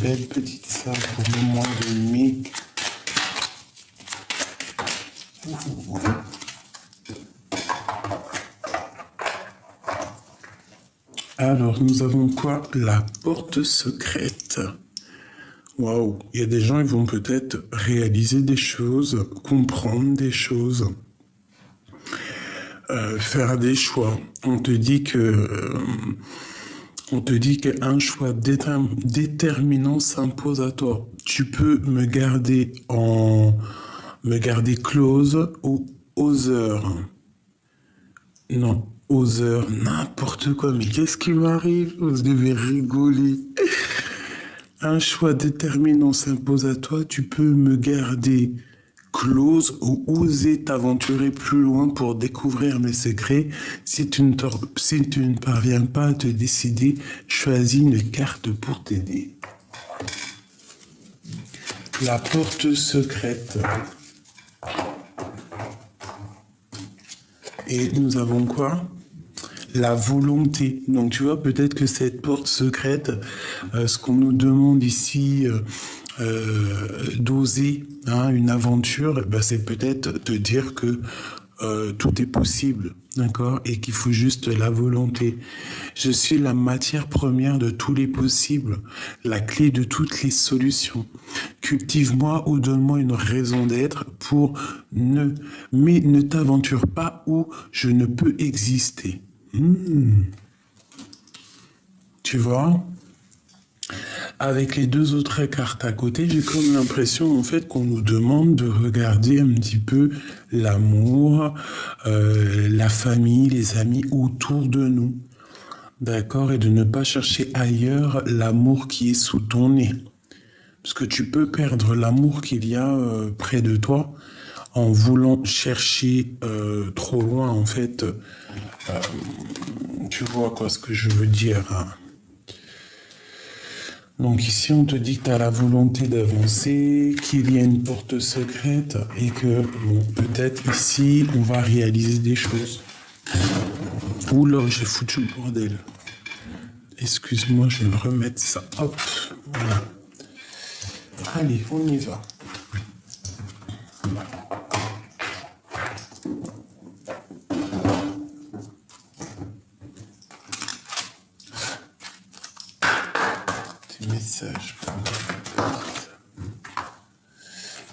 belle petite salle pour le mois de mai. Alors, nous avons quoi? La porte secrète. Waouh, il y a des gens, ils vont peut-être réaliser des choses, comprendre des choses, faire des choix. On te dit qu'un choix déterminant s'impose à toi. Tu peux me garder close ou oseur. Non, oseur, n'importe quoi. Mais qu'est-ce qui m'arrive? Vous devez rigoler. Un choix déterminant s'impose à toi. Tu peux me garder close ou oser t'aventurer plus loin pour découvrir mes secrets. Si tu ne parviens pas à te décider, choisis une carte pour t'aider. La porte secrète. Et nous avons quoi? La volonté. Donc tu vois, peut-être que cette porte secrète, ce qu'on nous demande ici, d'oser une aventure, c'est peut-être te dire que tout est possible, d'accord, et qu'il faut juste la volonté. Je suis la matière première de tous les possibles, la clé de toutes les solutions. Cultive-moi ou donne-moi une raison d'être mais ne t'aventure pas où je ne peux exister. Tu vois? Avec les deux autres cartes à côté, j'ai comme l'impression en fait qu'on nous demande de regarder un petit peu l'amour, la famille, les amis autour de nous. D'accord? Et de ne pas chercher ailleurs l'amour qui est sous ton nez. Parce que tu peux perdre l'amour qu'il y a près de toi en voulant chercher trop loin en fait. Tu vois quoi ce que je veux dire, hein? Donc ici, on te dit que tu as la volonté d'avancer, qu'il y a une porte secrète et que, peut-être ici, on va réaliser des choses. Oula, j'ai foutu le bordel. Excuse-moi, je vais me remettre ça. Hop, voilà. Allez, on y va. Message.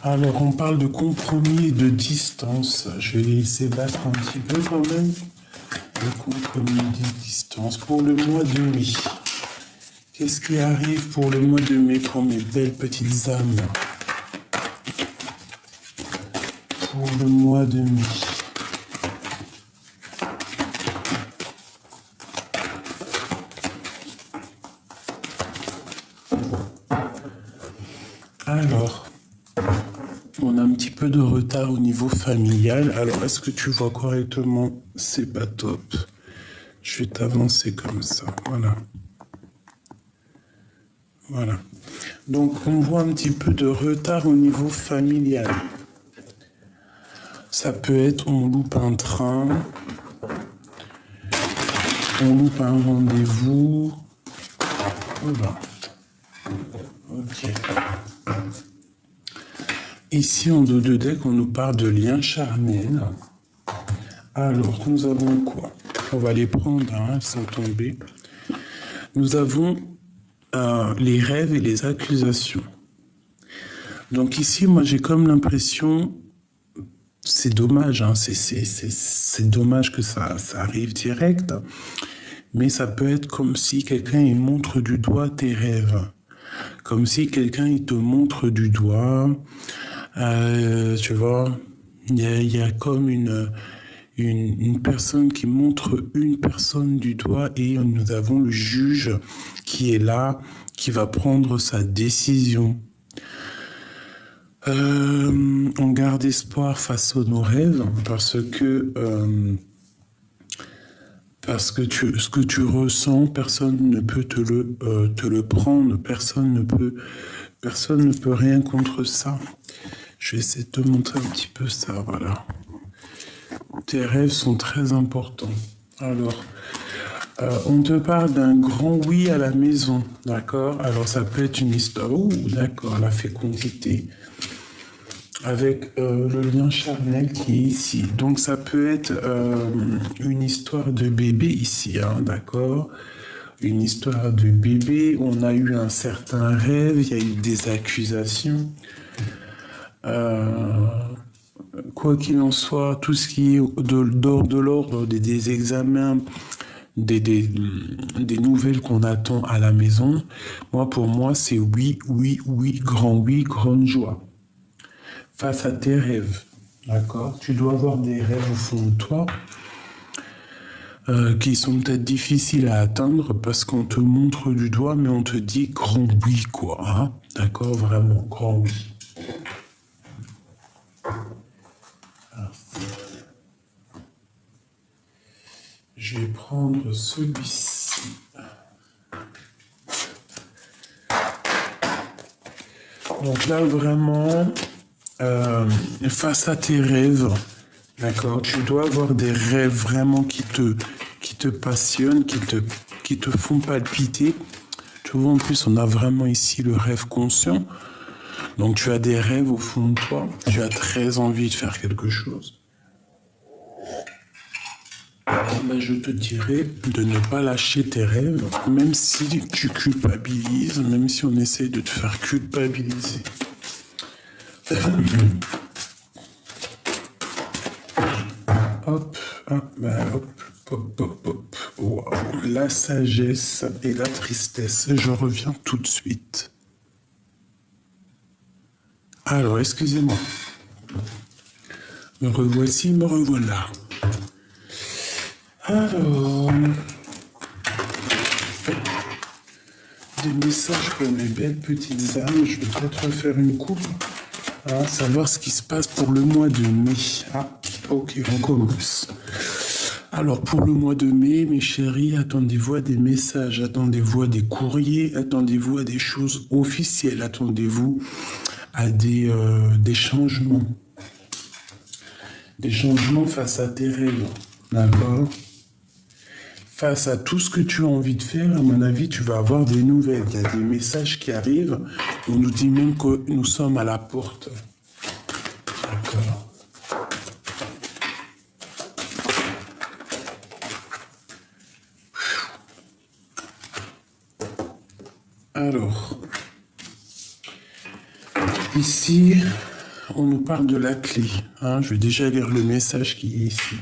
Alors, on parle de compromis et de distance. Je vais laisser battre un petit peu quand même. Le compromis et de distance pour le mois de mai. Qu'est-ce qui arrive pour le mois de mai pour mes belles petites âmes? Pour le mois de mai. Alors, on a un petit peu de retard au niveau familial. Alors, est-ce que tu vois correctement? C'est pas top. Je vais t'avancer comme ça. Voilà. Voilà. Donc, on voit un petit peu de retard au niveau familial. Ça peut être, on loupe un train, on loupe un rendez-vous. Voilà. Ok. Ici, en dos de deck, on nous parle de liens charnels. Alors, nous avons quoi? On va les prendre, elles sont tombées. Nous avons les rêves et les accusations. Donc ici, moi, j'ai comme l'impression, c'est dommage, c'est dommage que ça arrive direct, mais ça peut être comme si quelqu'un il montre du doigt tes rêves. Comme si quelqu'un il te montre du doigt, tu vois, il y a comme une personne qui montre une personne du doigt et nous avons le juge qui est là, qui va prendre sa décision. On garde espoir face à nos rêves parce que ce que tu ressens, personne ne peut te le prendre, personne ne peut rien contre ça. Je vais essayer de te montrer un petit peu ça, voilà. Tes rêves sont très importants. Alors, On te parle d'un grand oui à la maison, d'accord? Alors ça peut être une histoire, ouh, d'accord, la fécondité, avec le lien charnel qui est ici. Donc ça peut être une histoire de bébé ici, hein, d'accord? Une histoire de bébé, on a eu un certain rêve, il y a eu des accusations. Quoi qu'il en soit, tout ce qui est de l'ordre des examens, des nouvelles qu'on attend à la maison, pour moi, c'est oui, oui, oui, grande joie. Face à tes rêves, d'accord? Tu dois avoir des rêves au fond de toi qui sont peut-être difficiles à atteindre parce qu'on te montre du doigt, mais on te dit grand oui, quoi. Hein? D'accord? Vraiment, grand oui. Je vais prendre celui-ci. Donc là, vraiment, face à tes rêves, d'accord, tu dois avoir des rêves vraiment qui te passionnent, qui te font palpiter. Tu vois, en plus, on a vraiment ici le rêve conscient. Donc tu as des rêves au fond de toi, tu as très envie de faire quelque chose. Je te dirais de ne pas lâcher tes rêves, même si tu culpabilises, même si on essaie de te faire culpabiliser. Hop, hop. Wow. La sagesse et la tristesse. Je reviens tout de suite. Alors, excusez-moi. Me revoici, me revoilà. Alors, des messages pour mes belles petites âmes. Je vais peut-être refaire une coupe, savoir ce qui se passe pour le mois de mai. Ok, on commence. Alors, pour le mois de mai, mes chéris, attendez-vous à des messages, attendez-vous à des courriers, attendez-vous à des choses officielles, attendez-vous à des changements. Des changements face à tes rêves, d'accord? Face à tout ce que tu as envie de faire, à mon avis, tu vas avoir des nouvelles. Il y a des messages qui arrivent. On nous dit même que nous sommes à la porte. D'accord. Alors, ici, on nous parle de la clé. Je vais déjà lire le message qui est ici.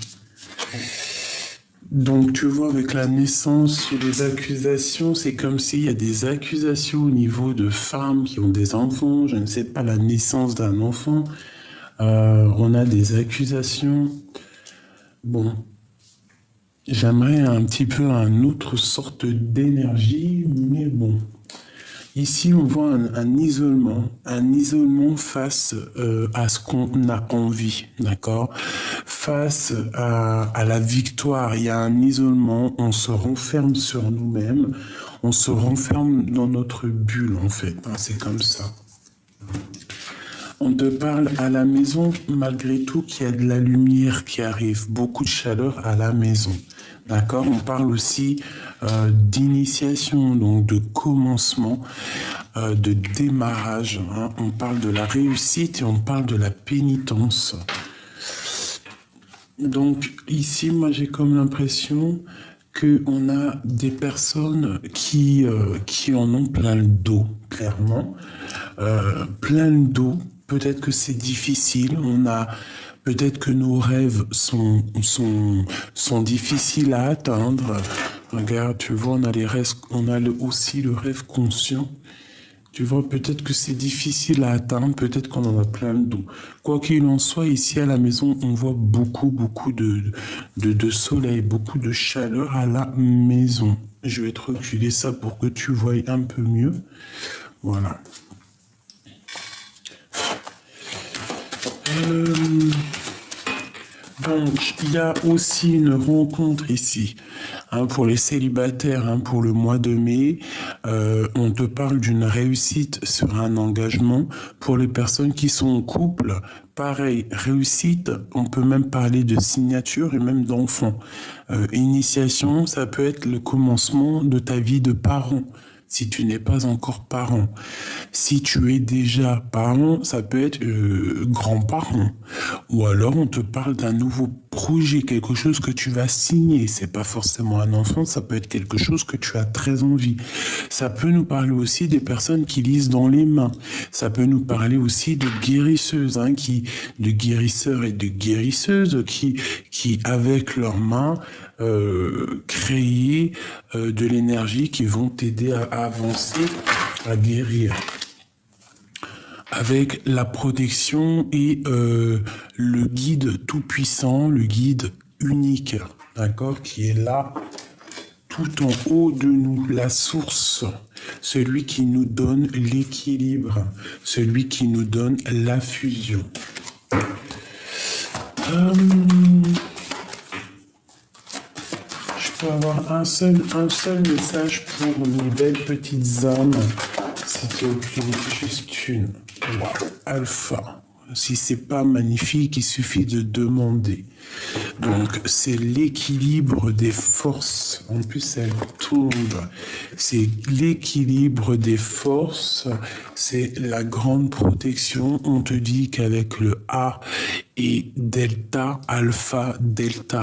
Donc, tu vois, avec la naissance, les accusations, c'est comme s'il y a des accusations au niveau de femmes qui ont des enfants, je ne sais pas, la naissance d'un enfant. On a des accusations. Bon, j'aimerais un petit peu une autre sorte d'énergie, mais bon. Ici, on voit un isolement face à ce qu'on a envie, d'accord? Face à la victoire, il y a un isolement, on se renferme sur nous-mêmes, on se renferme dans notre bulle, en fait, c'est comme ça. On te parle à la maison, malgré tout, qu'il y a de la lumière qui arrive, beaucoup de chaleur à la maison. D'accord? On parle aussi d'initiation, donc de commencement, de démarrage. On parle de la réussite et on parle de la pénitence. Donc ici, moi j'ai comme l'impression qu'on a des personnes qui en ont plein le dos, clairement. Plein le dos. Peut-être que c'est difficile. Peut-être que nos rêves sont difficiles à atteindre. Regarde, tu vois, on a aussi le rêve conscient. Tu vois, peut-être que c'est difficile à atteindre, peut-être qu'on en a plein le dos. Quoi qu'il en soit, ici à la maison, on voit beaucoup de soleil, beaucoup de chaleur à la maison. Je vais te reculer ça pour que tu voies un peu mieux. Voilà. Donc, il y a aussi une rencontre ici, pour les célibataires, pour le mois de mai. On te parle d'une réussite sur un engagement. Pour les personnes qui sont en couple, pareil, réussite, on peut même parler de signature et même d'enfant. Initiation, ça peut être le commencement de ta vie de parent, si tu n'es pas encore parent. Si tu es déjà parent, ça peut être grand-parent. Ou alors on te parle d'un nouveau projet, quelque chose que tu vas signer. C'est pas forcément un enfant, ça peut être quelque chose que tu as très envie. Ça peut nous parler aussi des personnes qui lisent dans les mains. Ça peut nous parler aussi de guérisseuses, de guérisseurs et de guérisseuses qui avec leurs mains, créer de l'énergie qui vont t'aider à avancer, à guérir. Avec la protection et le guide tout-puissant, le guide unique, d'accord, qui est là, tout en haut de nous, la source, celui qui nous donne l'équilibre, celui qui nous donne la fusion. Je peux avoir un seul message pour mes belles petites âmes. C'était juste une. Wow. Alpha. Si c'est pas magnifique, il suffit de demander. Donc, c'est l'équilibre des forces. En plus, elle tombe. C'est l'équilibre des forces. C'est la grande protection. On te dit qu'avec le A et delta, alpha, delta,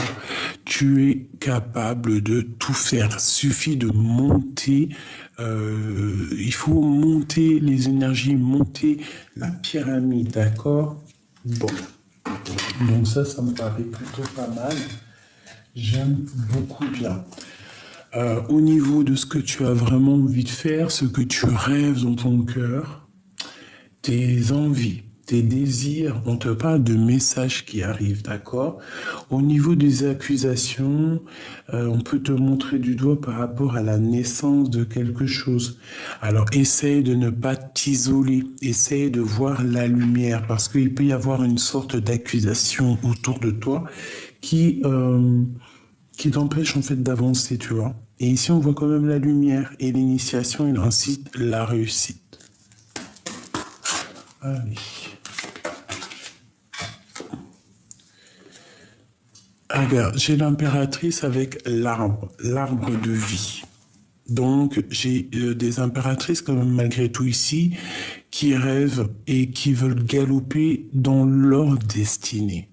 tu es capable de tout faire. Il suffit de monter. Il faut monter les énergies, monter la pyramide, d'accord? Bon. Donc ça me paraît plutôt pas mal. J'aime beaucoup bien. Au niveau de ce que tu as vraiment envie de faire, ce que tu rêves dans ton cœur, tes envies, tes désirs, on te parle de messages qui arrivent, d'accord? Au niveau des accusations, on peut te montrer du doigt par rapport à la naissance de quelque chose. Alors, essaye de ne pas t'isoler, essaye de voir la lumière, parce qu'il peut y avoir une sorte d'accusation autour de toi qui t'empêche en fait d'avancer, tu vois. Et ici, on voit quand même la lumière et l'initiation, il incite la réussite. Allez. Regarde, j'ai l'impératrice avec l'arbre de vie. Donc, j'ai des impératrices quand même malgré tout ici qui rêvent et qui veulent galoper dans leur destinée,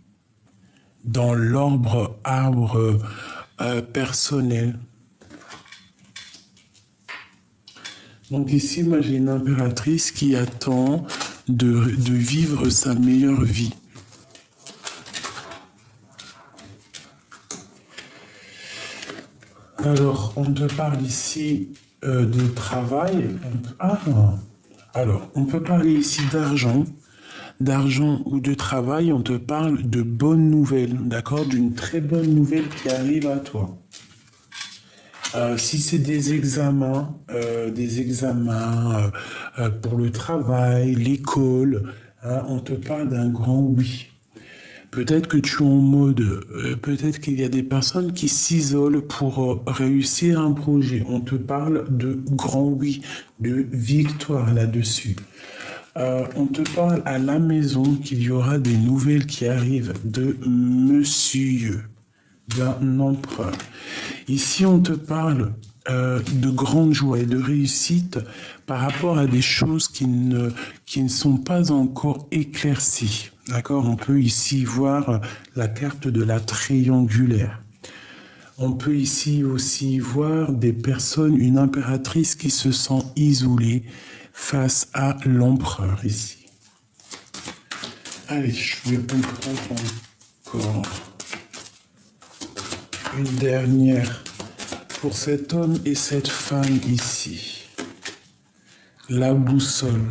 dans arbre personnel. Donc ici, moi, j'ai une impératrice qui attend de vivre sa meilleure vie. Alors, on te parle ici de travail. Alors, on peut parler ici d'argent ou de travail. On te parle de bonnes nouvelles, d'accord? D'une très bonne nouvelle qui arrive à toi. Si c'est des examens pour le travail, l'école, on te parle d'un grand oui. Peut-être que tu es en mode, peut-être qu'il y a des personnes qui s'isolent pour réussir un projet. On te parle de grand oui, de victoire là-dessus. On te parle à la maison qu'il y aura des nouvelles qui arrivent de monsieur, d'un empereur. Ici, on te parle de grande joie et de réussite par rapport à des choses qui ne sont pas encore éclaircies. D'accord? On peut ici voir la carte de la triangulaire. On peut ici aussi voir des personnes, une impératrice qui se sent isolée face à l'empereur ici. Allez, je vais comprendre encore une dernière pour cet homme et cette femme ici. La boussole.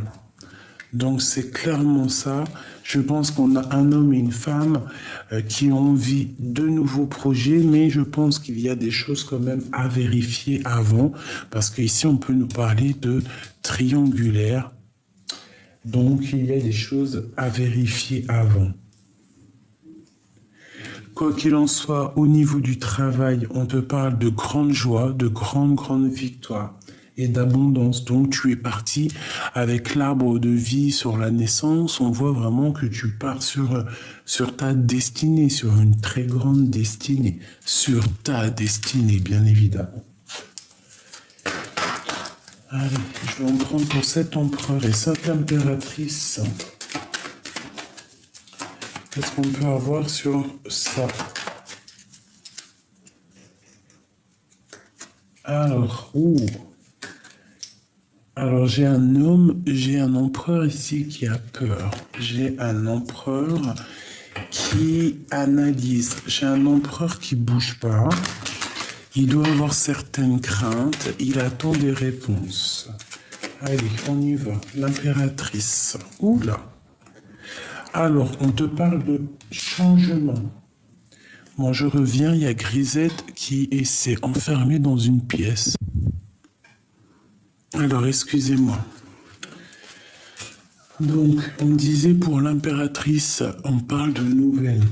Donc c'est clairement ça. Je pense qu'on a un homme et une femme qui ont envie de nouveaux projets, mais je pense qu'il y a des choses quand même à vérifier avant, parce qu'ici on peut nous parler de triangulaire. Donc il y a des choses à vérifier avant. Quoi qu'il en soit, au niveau du travail, on te parle de grande joie, de grande victoire. et d'abondance. Donc tu es parti avec l'arbre de vie sur la naissance. On voit vraiment que tu pars sur ta destinée, sur une très grande destinée, sur ta destinée, bien évidemment. Allez, je vais en prendre pour cet empereur et cette impératrice. Qu'est-ce qu'on peut avoir sur ça? Alors, alors j'ai un homme, j'ai un empereur ici qui a peur. J'ai un empereur qui analyse. J'ai un empereur qui bouge pas. Il doit avoir certaines craintes. Il attend des réponses. Allez, on y va. L'impératrice. Oula. Alors, on te parle de changement. Moi, je reviens, il y a Grisette qui s'est enfermée dans une pièce. Alors, excusez-moi. Donc, on disait pour l'impératrice, on parle de nouvelles.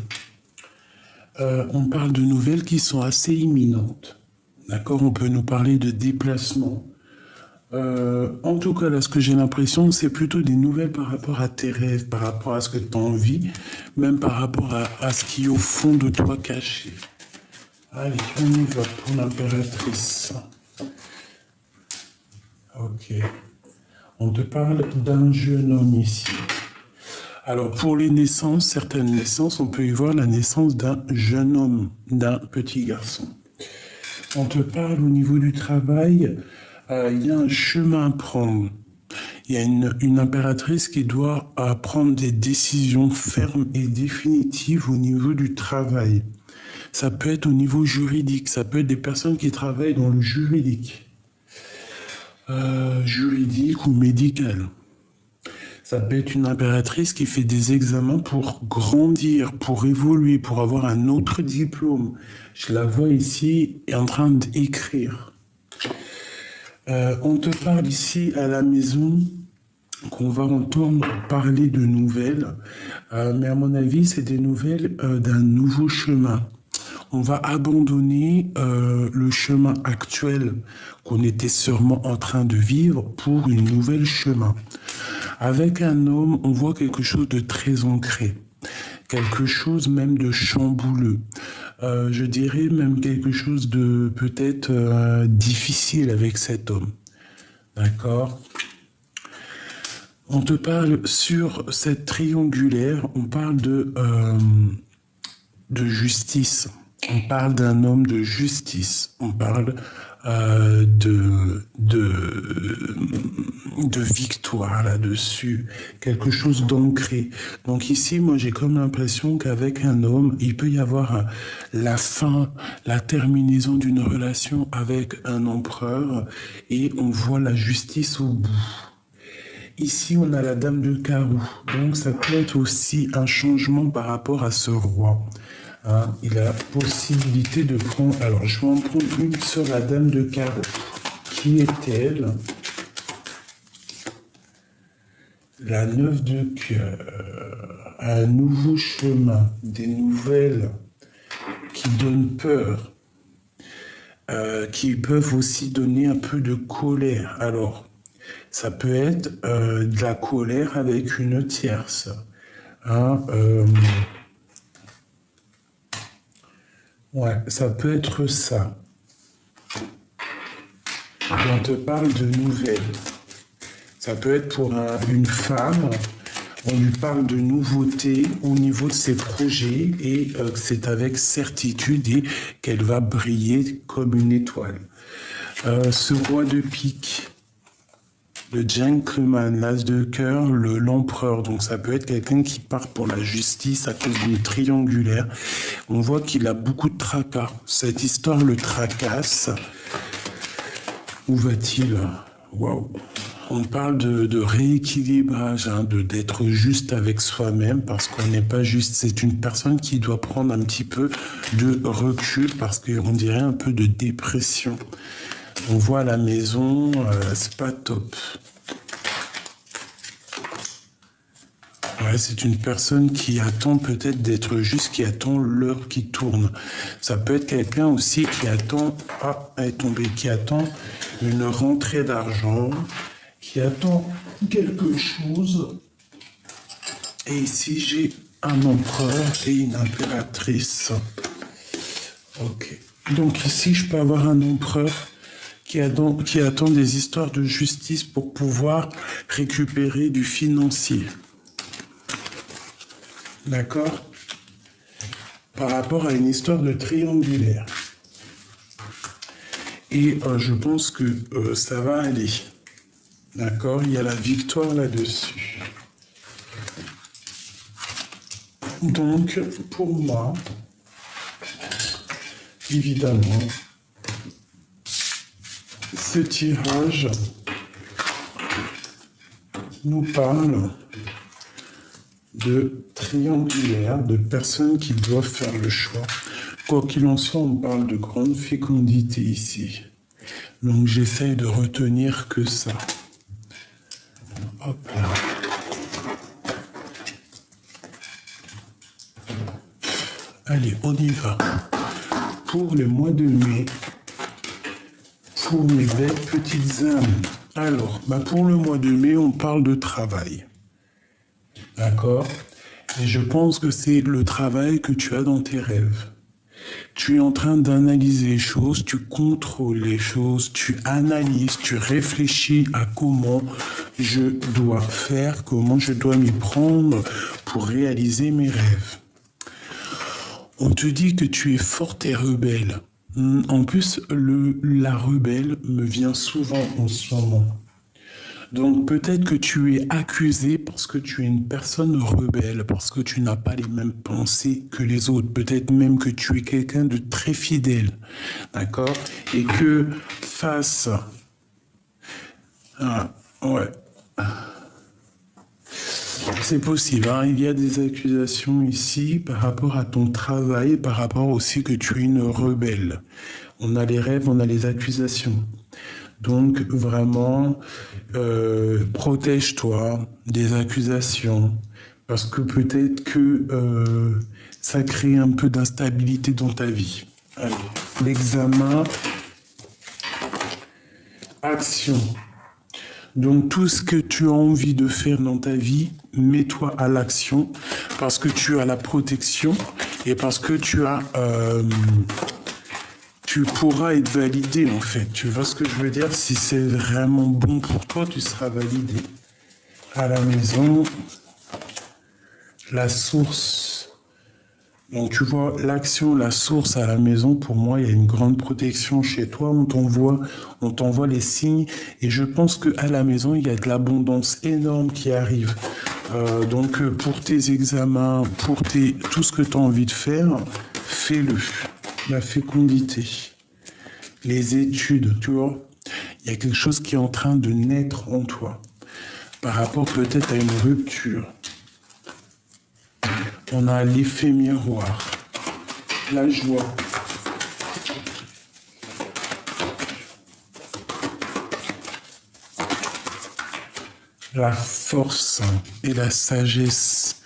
On parle de nouvelles qui sont assez imminentes. D'accord? On peut nous parler de déplacement. En tout cas, là, ce que j'ai l'impression, c'est plutôt des nouvelles par rapport à tes rêves, par rapport à ce que tu as envie, même par rapport à ce qui est au fond de toi caché. Allez, on y va pour l'impératrice. Ok. On te parle d'un jeune homme ici. Alors, pour les naissances, certaines naissances, on peut y voir la naissance d'un jeune homme, d'un petit garçon. On te parle au niveau du travail, il y a un chemin à prendre. Il y a une impératrice qui doit prendre des décisions fermes et définitives au niveau du travail. Ça peut être au niveau juridique, ça peut être des personnes qui travaillent dans le juridique. Juridique ou médical. Ça peut être une impératrice qui fait des examens pour grandir, pour évoluer, pour avoir un autre diplôme. Je la vois ici en train d'écrire. On te parle ici à la maison qu'on va entendre parler de nouvelles, mais à mon avis, c'est des nouvelles d'un nouveau chemin. On va abandonner le chemin actuel qu'on était sûrement en train de vivre pour une nouvelle chemin. Avec un homme, on voit quelque chose de très ancré, quelque chose même de chambouleux. Je dirais même quelque chose de peut-être difficile avec cet homme. D'accord ? On te parle sur cette triangulaire, on parle de justice. On parle d'un homme de justice. On parle de victoire là-dessus. Quelque chose d'ancré. Donc ici, moi, j'ai comme l'impression qu'avec un homme, il peut y avoir la fin, la terminaison d'une relation avec un empereur et on voit la justice au bout. Ici, on a la dame de carreau. Donc, ça peut être aussi un changement par rapport à ce roi. Hein, il a la possibilité de prendre... Alors, je vais en prendre une sur la dame de carreau. Qui est-elle? La 9 de cœur. Un nouveau chemin. Des nouvelles qui donnent peur. Qui peuvent aussi donner un peu de colère. Alors, ça peut être de la colère avec une tierce. Hein, ouais, ça peut être ça. On te parle de nouvelles. Ça peut être pour une femme. On lui parle de nouveautés au niveau de ses projets et c'est avec certitude et qu'elle va briller comme une étoile. Ce roi de pique. Le gentleman, l'as de cœur, l'empereur. Donc ça peut être quelqu'un qui part pour la justice à cause d'une triangulaire. On voit qu'il a beaucoup de tracas. Cette histoire le tracasse. Où va-t-il? Waouh. On parle de rééquilibrage, hein, d'être juste avec soi-même parce qu'on n'est pas juste. C'est une personne qui doit prendre un petit peu de recul parce qu'on dirait un peu de dépression. On voit à la maison, c'est pas top. Ouais, c'est une personne qui attend peut-être d'être juste, qui attend l'heure qui tourne. Ça peut être quelqu'un aussi qui attend, elle est tombée, qui attend une rentrée d'argent, qui attend quelque chose. Et ici, j'ai un empereur et une impératrice. Ok. Donc ici, je peux avoir un empereur qui attend des histoires de justice pour pouvoir récupérer du financier. D'accord? Par rapport à une histoire de triangulaire. Et je pense que ça va aller. D'accord? Il y a la victoire là-dessus. Donc, pour moi, évidemment, ce tirage nous parle de triangulaire, de personnes qui doivent faire le choix. Quoi qu'il en soit, on parle de grande fécondité ici. Donc j'essaye de retenir que ça. Hop là. Allez, on y va. Pour le mois de mai, pour mes belles petites âmes. Alors, pour le mois de mai, on parle de travail. D'accord? Et je pense que c'est le travail que tu as dans tes rêves. Tu es en train d'analyser les choses, tu contrôles les choses, tu analyses, tu réfléchis à comment je dois faire, comment je dois m'y prendre pour réaliser mes rêves. On te dit que tu es forte et rebelle. En plus, la rebelle me vient souvent en ce moment. Donc peut-être que tu es accusé parce que tu es une personne rebelle, parce que tu n'as pas les mêmes pensées que les autres. Peut-être même que tu es quelqu'un de très fidèle, d'accord? Et que face... Ah, ouais. C'est possible, hein. Il y a des accusations ici par rapport à ton travail, par rapport aussi que tu es une rebelle. On a les rêves, on a les accusations. Donc vraiment, protège-toi des accusations, parce que peut-être que ça crée un peu d'instabilité dans ta vie. Allez, l'examen, action. Donc tout ce que tu as envie de faire dans ta vie, mets-toi à l'action, parce que tu as la protection et parce que tu pourras être validé en fait. Tu vois ce que je veux dire? Si c'est vraiment bon pour toi, tu seras validé. À la maison, la source. Donc tu vois, l'action, la source à la maison, pour moi, il y a une grande protection chez toi. On t'envoie les signes. Et je pense qu'à la maison, il y a de l'abondance énorme qui arrive. Donc pour tes examens, pour tout ce que tu as envie de faire, fais-le. La fécondité, les études, tu vois, il y a quelque chose qui est en train de naître en toi, par rapport peut-être à une rupture. On a l'effet miroir, la joie. La force et la sagesse.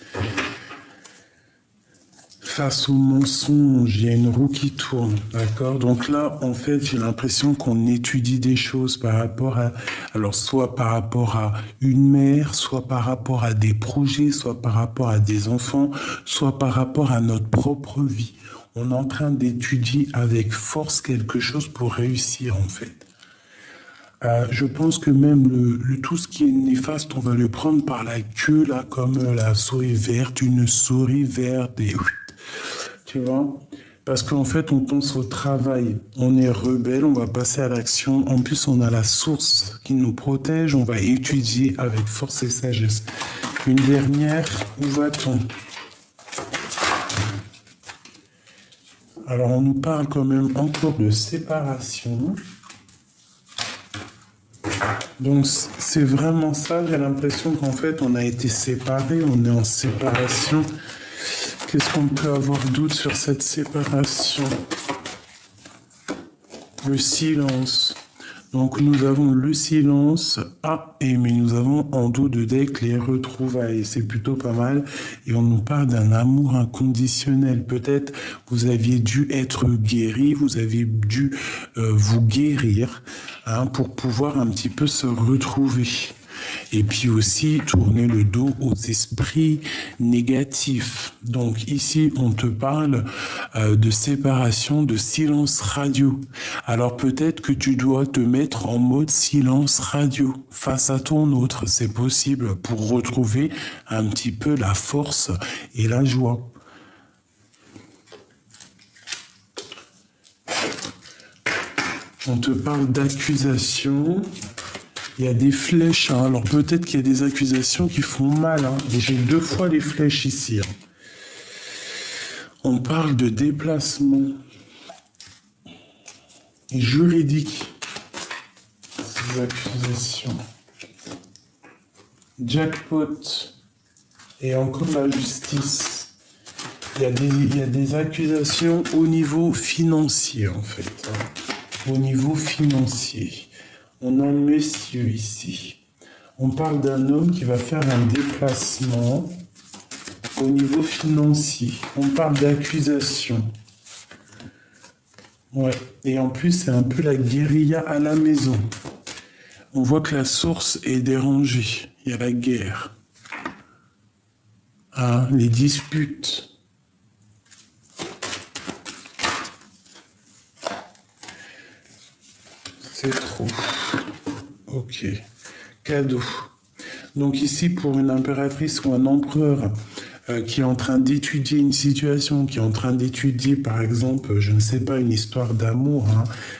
Face au mensonge, il y a une roue qui tourne, d'accord? Donc là, en fait, j'ai l'impression qu'on étudie des choses par rapport à... Alors, soit par rapport à une mère, soit par rapport à des projets, soit par rapport à des enfants, soit par rapport à notre propre vie. On est en train d'étudier avec force quelque chose pour réussir, en fait. Je pense que même tout ce qui est néfaste, on va le prendre par la queue, là, comme la souris verte, une souris verte, et... Tu vois? Parce qu'en fait, on pense au travail. On est rebelle, on va passer à l'action. En plus, on a la source qui nous protège. On va étudier avec force et sagesse. Une dernière, où va-t-on? Alors, on nous parle quand même encore de séparation. Donc, c'est vraiment ça. J'ai l'impression qu'en fait, on a été séparés. On est en séparation. Qu'est-ce qu'on peut avoir doute sur cette séparation? Le silence. Donc nous avons le silence, mais nous avons en dos de deck les retrouvailles, c'est plutôt pas mal. Et on nous parle d'un amour inconditionnel. Peut-être vous aviez dû être guéri, vous avez dû vous guérir pour pouvoir un petit peu se retrouver. Et puis aussi tourner le dos aux esprits négatifs. Donc ici, on te parle de séparation, de silence radio. Alors peut-être que tu dois te mettre en mode silence radio face à ton autre. C'est possible pour retrouver un petit peu la force et la joie. On te parle d'accusation. Il y a des flèches, alors peut-être qu'il y a des accusations qui font mal. Et j'ai 2 fois les flèches ici. On parle de déplacement juridique. Ces accusations. Jackpot. Et encore la justice. Il y a des accusations au niveau financier, en fait. Au niveau financier. On a un monsieur ici. On parle d'un homme qui va faire un déplacement au niveau financier. On parle d'accusation. Ouais. Et en plus, c'est un peu la guérilla à la maison. On voit que la source est dérangée. Il y a la guerre. Les disputes. C'est trop. Ok. Cadeau. Donc ici, pour une impératrice ou un empereur qui est en train d'étudier une situation, qui est en train d'étudier, par exemple, je ne sais pas, une histoire d'amour,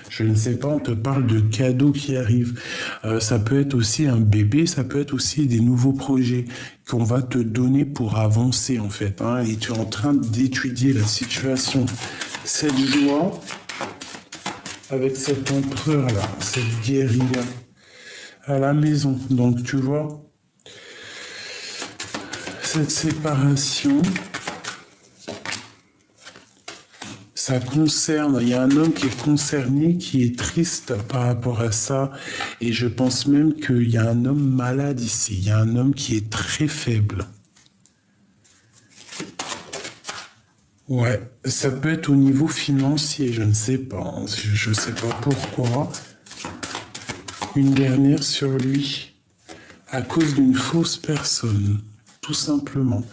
je ne sais pas, on te parle de cadeaux qui arrivent. Ça peut être aussi un bébé, ça peut être aussi des nouveaux projets qu'on va te donner pour avancer, en fait. Et tu es en train d'étudier la situation. Cette joie, avec cet empereur-là, cette guérilla à la maison. Donc, tu vois, cette séparation, ça concerne, il y a un homme qui est concerné, qui est triste par rapport à ça, et je pense même qu'il y a un homme malade ici, il y a un homme qui est très faible. Ouais, ça peut être au niveau financier, je ne sais pas, je ne sais pas pourquoi. Une dernière sur lui, à cause d'une fausse personne, tout simplement.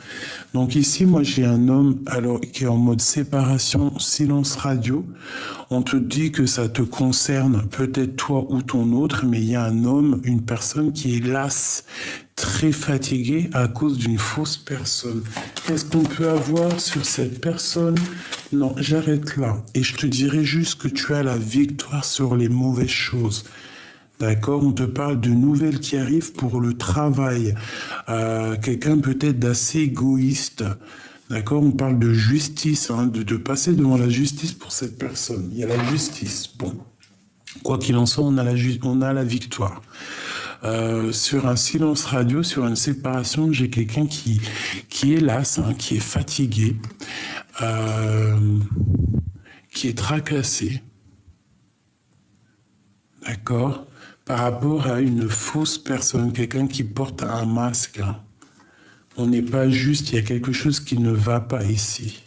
Donc ici, moi j'ai un homme qui est en mode séparation, silence radio. On te dit que ça te concerne, peut-être toi ou ton autre, mais il y a un homme, une personne qui est lasse, très fatiguée à cause d'une fausse personne. Qu'est-ce qu'on peut avoir sur cette personne? Non, j'arrête là. Et je te dirai juste que tu as la victoire sur les mauvaises choses. D'accord, on te parle de nouvelles qui arrivent pour le travail. Quelqu'un peut-être d'assez égoïste. D'accord, on parle de justice, de passer devant la justice pour cette personne. Il y a la justice. Bon, quoi qu'il en soit, on a la victoire. Sur un silence radio, sur une séparation, j'ai quelqu'un qui est las, qui est fatigué, qui est tracassé. D'accord, par rapport à une fausse personne, quelqu'un qui porte un masque. On n'est pas juste, il y a quelque chose qui ne va pas ici.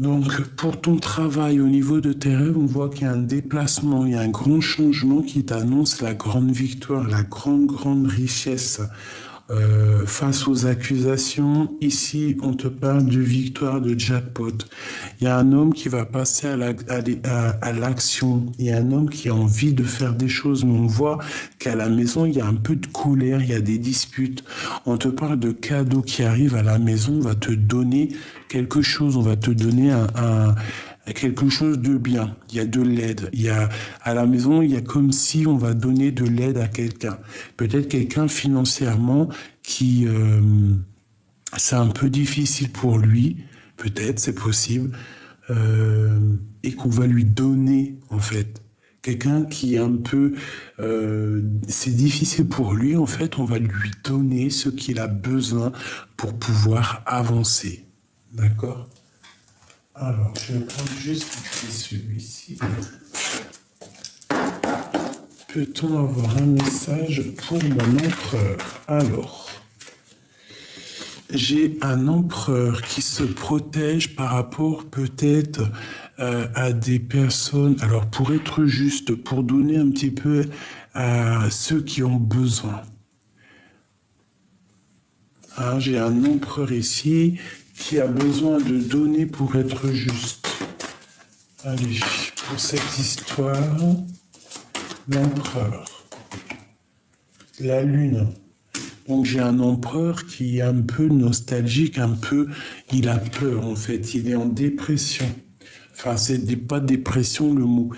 Donc, pour ton travail au niveau de tes rêves, on voit qu'il y a un déplacement, il y a un grand changement qui t'annonce la grande victoire, la grande richesse face aux accusations. Ici, on te parle de victoire, de jackpot. Il y a un homme qui va passer à l'action. Il y a un homme qui a envie de faire des choses, mais on voit qu'à la maison, il y a un peu de colère, il y a des disputes. On te parle de cadeaux qui arrivent à la maison, on va te donner quelque chose, on va te donner quelque chose de bien. Il y a de l'aide. À la maison, il y a comme si on va donner de l'aide à quelqu'un. Peut-être quelqu'un financièrement qui c'est un peu difficile pour lui. Peut-être, c'est possible. Et qu'on va lui donner, en fait. Quelqu'un qui est un peu... c'est difficile pour lui, en fait. On va lui donner ce qu'il a besoin pour pouvoir avancer. D'accord ? Alors, je vais prendre juste celui-ci. Peut-on avoir un message pour mon empereur? Alors, j'ai un empereur qui se protège par rapport peut-être à des personnes. Alors, pour être juste, pour donner un petit peu à ceux qui ont besoin. Hein, j'ai un empereur ici qui a besoin de donner pour être juste. Allez, pour cette histoire, l'empereur, la lune. Donc j'ai un empereur qui est un peu nostalgique, il a peur en fait, il est en dépression. Enfin, pas dépression le mot.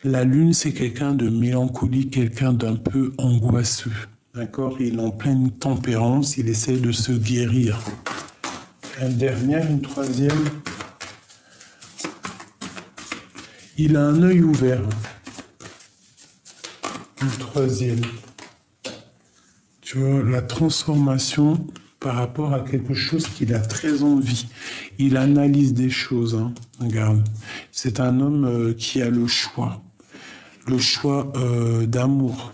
La lune, c'est quelqu'un de mélancolique, quelqu'un d'un peu angoisseux. D'accord? Il est en pleine tempérance, il essaie de se guérir. Une troisième. Il a un œil ouvert. Une troisième. Tu vois, la transformation par rapport à quelque chose qu'il a très envie. Il analyse des choses, hein. Regarde. C'est un homme qui a le choix d'amour.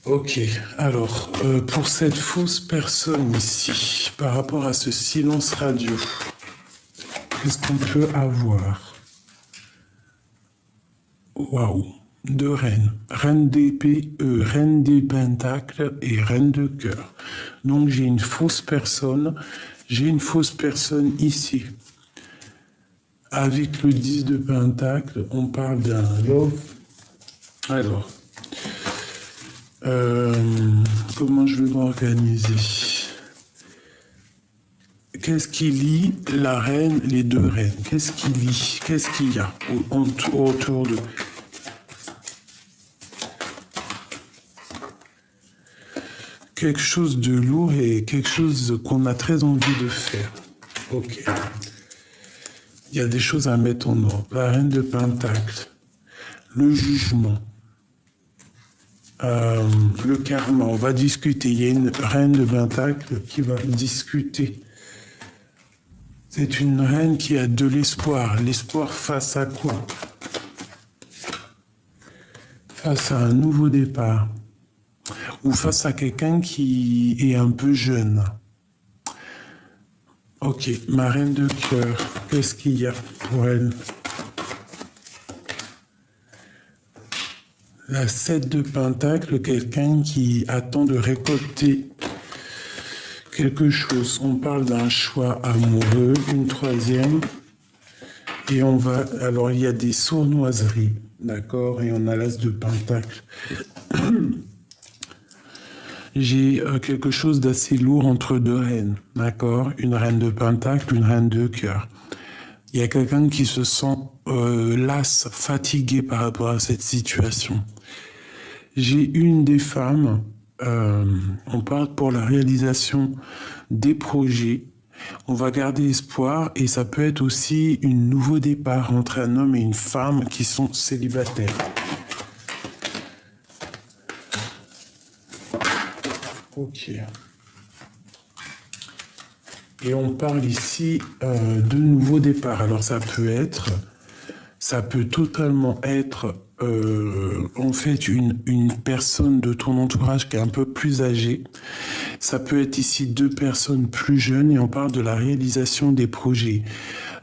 Ok, alors, pour cette fausse personne ici, par rapport à ce silence radio, qu'est-ce qu'on peut avoir? Waouh! Deux reines, reine d'épée, reine des pentacles et reine de cœur. Donc j'ai une fausse personne ici. Avec le 10 de pentacle, on parle d'un love. Alors, comment je vais m'organiser? Qu'est-ce qui lie la reine, les deux reines? Qu'est-ce qui lie? Qu'est-ce qu'il y a autour de... Quelque chose de lourd et quelque chose qu'on a très envie de faire. Ok. Il y a des choses à mettre en ordre. La reine de pentacle, le jugement, le karma. On va discuter. Il y a une reine de pentacle qui va discuter. C'est une reine qui a de l'espoir. L'espoir face à quoi? Face à un nouveau départ. Ou face à quelqu'un qui est un peu jeune. Ok, ma reine de cœur, qu'est-ce qu'il y a pour elle? La 7 de pentacle, quelqu'un qui attend de récolter quelque chose. On parle d'un choix amoureux, une troisième. Et on va... Alors, il y a des sournoiseries, d'accord? Et on a l'as de pentacle. J'ai quelque chose d'assez lourd entre deux reines, d'accord? Une reine de pentacle, une reine de cœur. Il y a quelqu'un qui se sent lasse, fatigué par rapport à cette situation. J'ai une des femmes, on parle pour la réalisation des projets. On va garder espoir et ça peut être aussi un nouveau départ entre un homme et une femme qui sont célibataires. Ok. Et on parle ici de nouveau départ. Alors ça peut totalement être en fait une personne de ton entourage qui est un peu plus âgée. Ça peut être ici deux personnes plus jeunes et on parle de la réalisation des projets.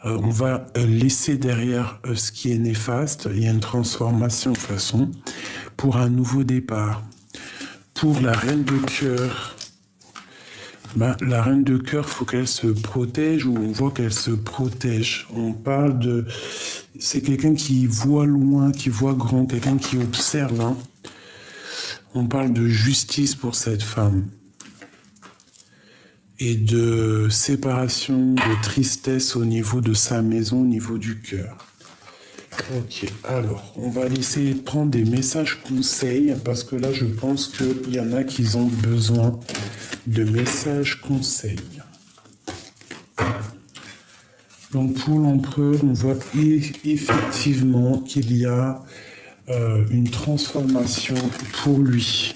On va laisser derrière ce qui est néfaste. Il y a une transformation de toute façon pour un nouveau départ. Pour la reine de cœur, la reine de cœur, il faut qu'elle se protège ou on voit qu'elle se protège. On parle de... C'est quelqu'un qui voit loin, qui voit grand, quelqu'un qui observe. Hein. On parle de justice pour cette femme. Et de séparation, de tristesse au niveau de sa maison, au niveau du cœur. Ok, alors, on va essayer de prendre des messages conseils, parce que là, je pense qu'il y en a qui ont besoin de messages conseils. Donc, pour l'empereur, on voit effectivement qu'il y a une transformation pour lui.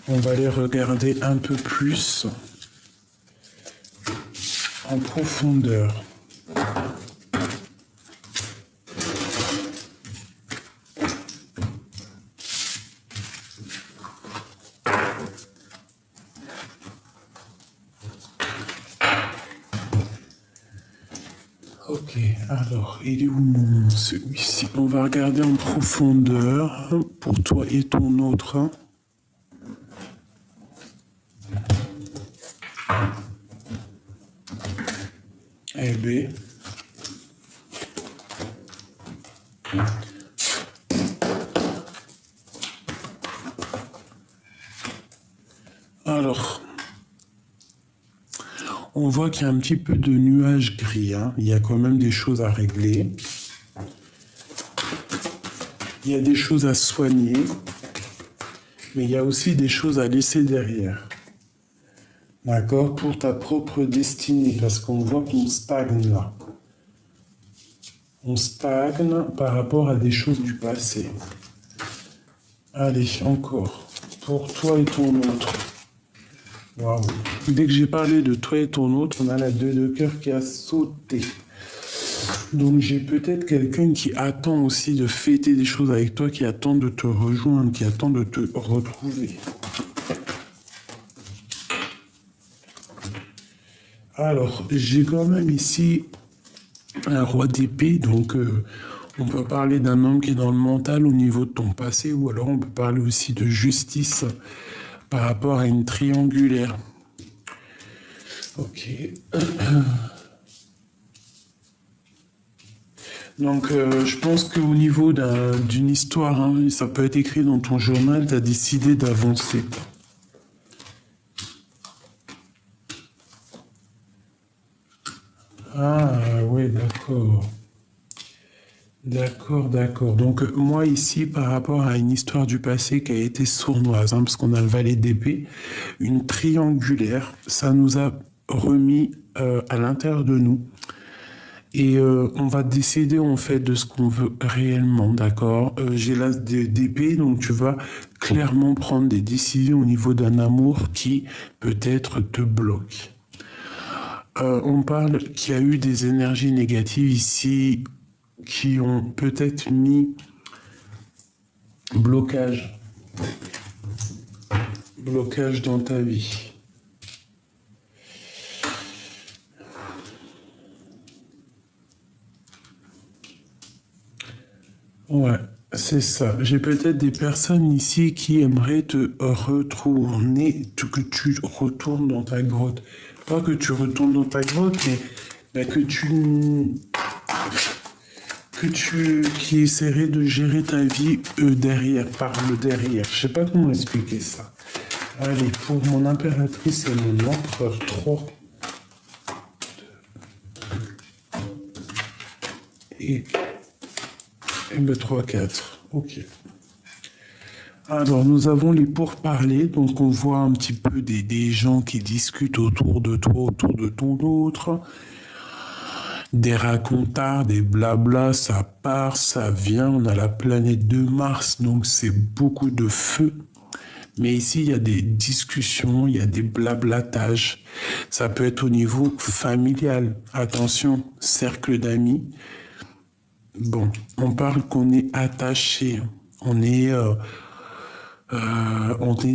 On va les regarder un peu plus en profondeur. Ok, alors, il est où celui-ci? On va regarder en profondeur pour toi et ton autre. Eh bien. Alors, on voit qu'il y a un petit peu de nuages gris. Hein. Il y a quand même des choses à régler. Il y a des choses à soigner. Mais il y a aussi des choses à laisser derrière. D'accord? Pour ta propre destinée. Parce qu'on voit qu'on stagne là. On stagne par rapport à des choses du passé. Allez, encore. Pour toi et ton autre. Waouh. Dès que j'ai parlé de toi et ton autre, on a la 2 de cœur qui a sauté. Donc j'ai peut-être quelqu'un qui attend aussi de fêter des choses avec toi, qui attend de te rejoindre, qui attend de te retrouver. Alors, j'ai quand même ici un roi d'épée, donc on peut parler d'un homme qui est dans le mental au niveau de ton passé, ou alors on peut parler aussi de justice par rapport à une triangulaire. Ok. Donc, je pense qu'au niveau d'une histoire, hein, ça peut être écrit dans ton journal, tu as décidé d'avancer. Ah, oui, d'accord. D'accord. Donc, moi, ici, par rapport à une histoire du passé qui a été sournoise, hein, parce qu'on a le valet d'épée, une triangulaire, ça nous a remis à l'intérieur de nous. Et on va décider en fait de ce qu'on veut réellement, d'accord? J'ai l'as d'épée, donc tu vas clairement prendre des décisions au niveau d'un amour qui peut-être te bloque. On parle qu'il y a eu des énergies négatives ici qui ont peut-être mis blocage dans ta vie. Ouais, c'est ça. J'ai peut-être des personnes ici qui aimeraient te retourner, que tu retournes dans ta grotte. Pas que tu retournes dans ta grotte, mais qui essaierait de gérer ta vie derrière, par le derrière. Je sais pas comment expliquer ça. Allez, pour mon impératrice et mon empereur 3. Et le 3-4. Ok. Alors, nous avons les pourparlers. Donc, on voit un petit peu des gens qui discutent autour de toi, autour de ton autre. Des racontards, des blabla, ça part, ça vient. On a la planète de Mars, donc c'est beaucoup de feu. Mais ici, il y a des discussions, il y a des blablatages. Ça peut être au niveau familial. Attention, cercle d'amis. Bon, on parle qu'on est attaché, on est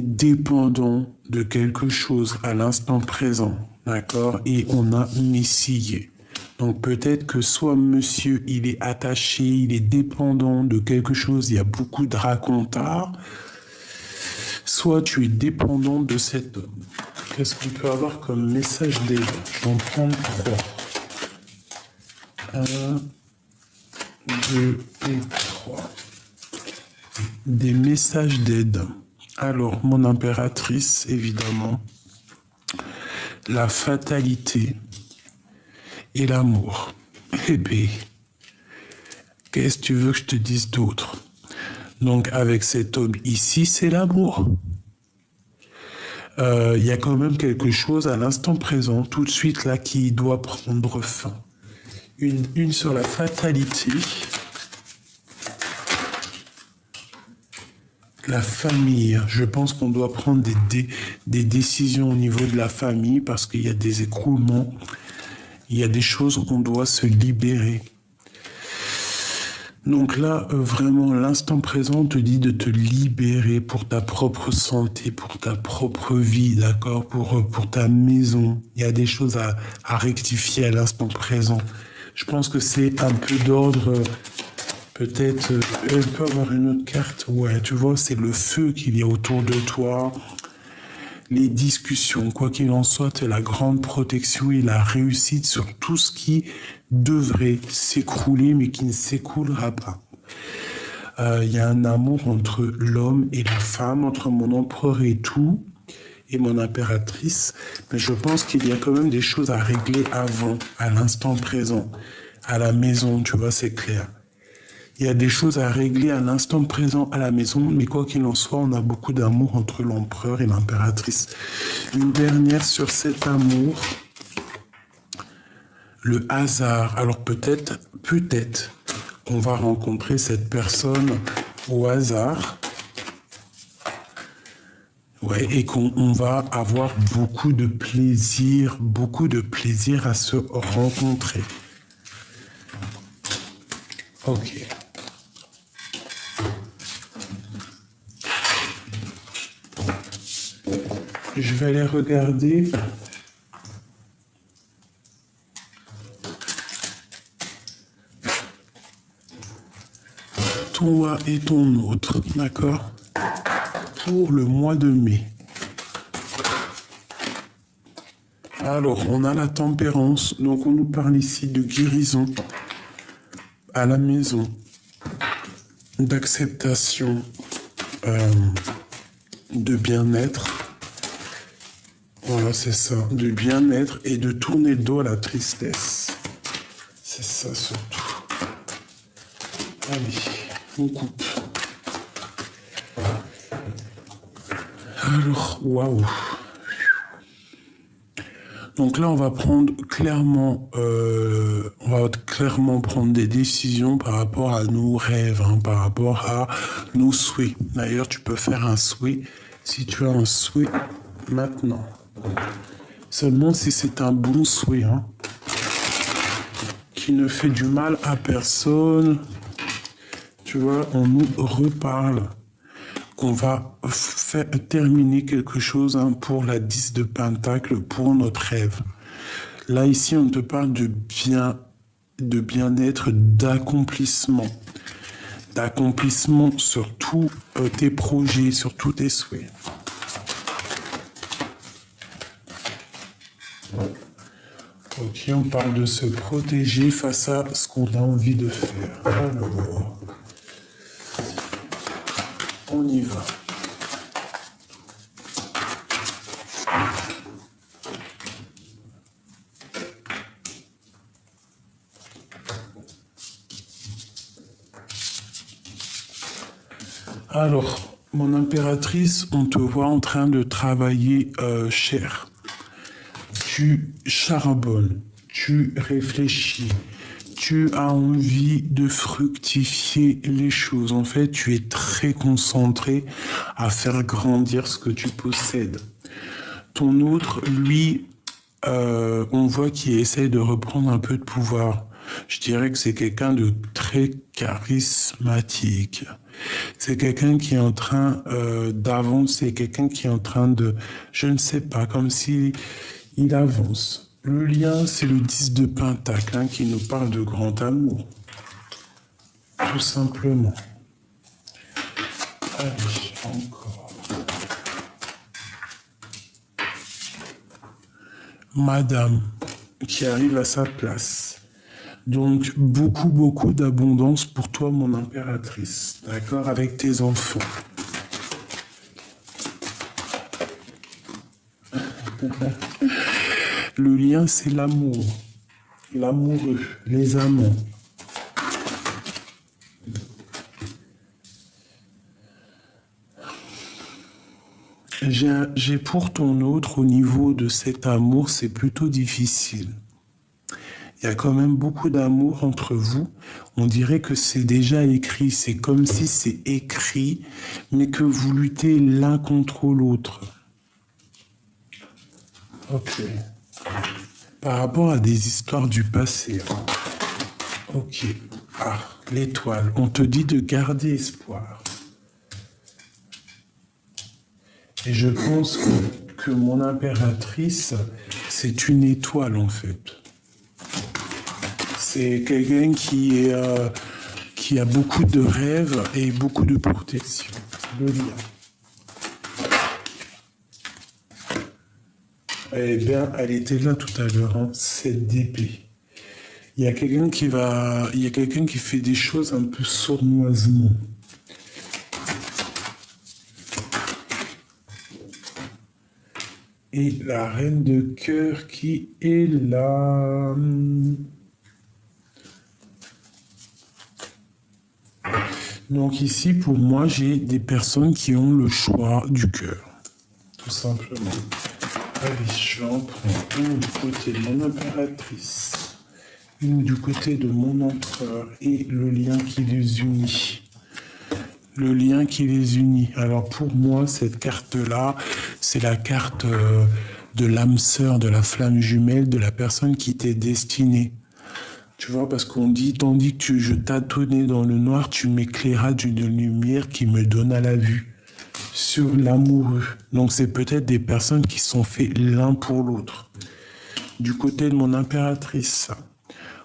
dépendant de quelque chose à l'instant présent, d'accord? Et on a messillé. Donc peut-être que soit monsieur, il est attaché, il est dépendant de quelque chose, il y a beaucoup de racontards, soit tu es dépendant de cet homme. Qu'est-ce qu'on peut avoir comme message d'aide? Je vais en prendre 3. 1, 2 et 3. Des messages d'aide. Alors, mon impératrice, évidemment, la fatalité et l'amour. Eh bien, qu'est-ce que tu veux que je te dise d'autre? Donc, avec cet homme ici, c'est l'amour. Il y a quand même quelque chose à l'instant présent, tout de suite là, qui doit prendre fin. Une sur la fatalité. La famille, je pense qu'on doit prendre des décisions au niveau de la famille parce qu'il y a des écroulements, il y a des choses qu'on doit se libérer. Donc là, vraiment, l'instant présent te dit de te libérer pour ta propre santé, pour ta propre vie, d'accord, pour ta maison. Il y a des choses à rectifier à l'instant présent. Je pense que c'est un peu d'ordre, peut-être, elle peut avoir une autre carte. Ouais, tu vois, c'est le feu qu'il y a autour de toi. Les discussions, quoi qu'il en soit, c'est la grande protection et la réussite sur tout ce qui devrait s'écrouler, mais qui ne s'écoulera pas. Il y a un amour entre l'homme et la femme, entre mon empereur et tout, et mon impératrice, mais je pense qu'il y a quand même des choses à régler avant, à l'instant présent, à la maison, tu vois, c'est clair. Il y a des choses à régler à l'instant présent à la maison, mais quoi qu'il en soit, on a beaucoup d'amour entre l'empereur et l'impératrice. Une dernière sur cet amour, le hasard. Alors peut-être qu'on va rencontrer cette personne au hasard. Ouais, et qu'on va avoir beaucoup de plaisir à se rencontrer. Ok. Je vais aller regarder. Toi et ton autre, d'accord? Pour le mois de mai. Alors, on a la tempérance, donc on nous parle ici de guérison à la maison, d'acceptation, de bien-être. Voilà, c'est ça, de bien-être et de tourner le dos à la tristesse. C'est ça surtout. Allez, on coupe. Alors, waouh. Donc là, on va clairement prendre des décisions par rapport à nos rêves, par rapport à nos souhaits. D'ailleurs, tu peux faire un souhait si tu as un souhait maintenant. Seulement si c'est un bon souhait, qui ne fait du mal à personne. Tu vois, on nous reparle qu'on va terminer quelque chose pour la 10 de Pentacle, pour notre rêve. Là, ici, on te parle de bien-être, d'accomplissement. D'accomplissement sur tous tes projets, sur tous tes souhaits. Ok, on parle de se protéger face à ce qu'on a envie de faire. Alors, on y va. Alors, mon impératrice, on te voit en train de travailler cher. Tu charbonnes, tu réfléchis, tu as envie de fructifier les choses. En fait, tu es très concentré à faire grandir ce que tu possèdes. Ton autre, lui, on voit qu'il essaie de reprendre un peu de pouvoir. Je dirais que c'est quelqu'un de très charismatique. C'est quelqu'un qui est en train d'avancer, quelqu'un qui est en train de, je ne sais pas, comme si il avance. Le lien, c'est le 10 de Pentacle, qui nous parle de grand amour. Tout simplement. Allez, encore. Madame, qui arrive à sa place. Donc, beaucoup d'abondance pour toi, mon impératrice. D'accord? Avec tes enfants. Le lien, c'est l'amour. L'amoureux, les amants. J'ai pour ton autre, au niveau de cet amour, c'est plutôt difficile. Il y a quand même beaucoup d'amour entre vous. On dirait que c'est déjà écrit. C'est comme si c'est écrit, mais que vous luttez l'un contre l'autre. Ok. Par rapport à des histoires du passé. Ok. Ah, l'étoile. On te dit de garder espoir. Et je pense que mon impératrice, c'est une étoile en fait. C'est quelqu'un qui a beaucoup de rêves et beaucoup de protection. Le lien. Eh bien, elle était là tout à l'heure, hein, cette d'épée. Il y a quelqu'un qui fait des choses un peu sournoisement. Et la reine de cœur qui est là. Donc ici, pour moi, j'ai des personnes qui ont le choix du cœur. Tout simplement. Allez, j'en prends une du côté de mon impératrice, une du côté de mon empereur et le lien qui les unit. Le lien qui les unit. Alors pour moi, cette carte-là, c'est la carte de l'âme sœur, de la flamme jumelle, de la personne qui t'est destinée. Tu vois, parce qu'on dit, tandis que je tâtonnais dans le noir, tu m'éclairas d'une lumière qui me donna la vue sur l'amoureux. Donc c'est peut-être des personnes qui sont faites l'un pour l'autre. Du côté de mon impératrice,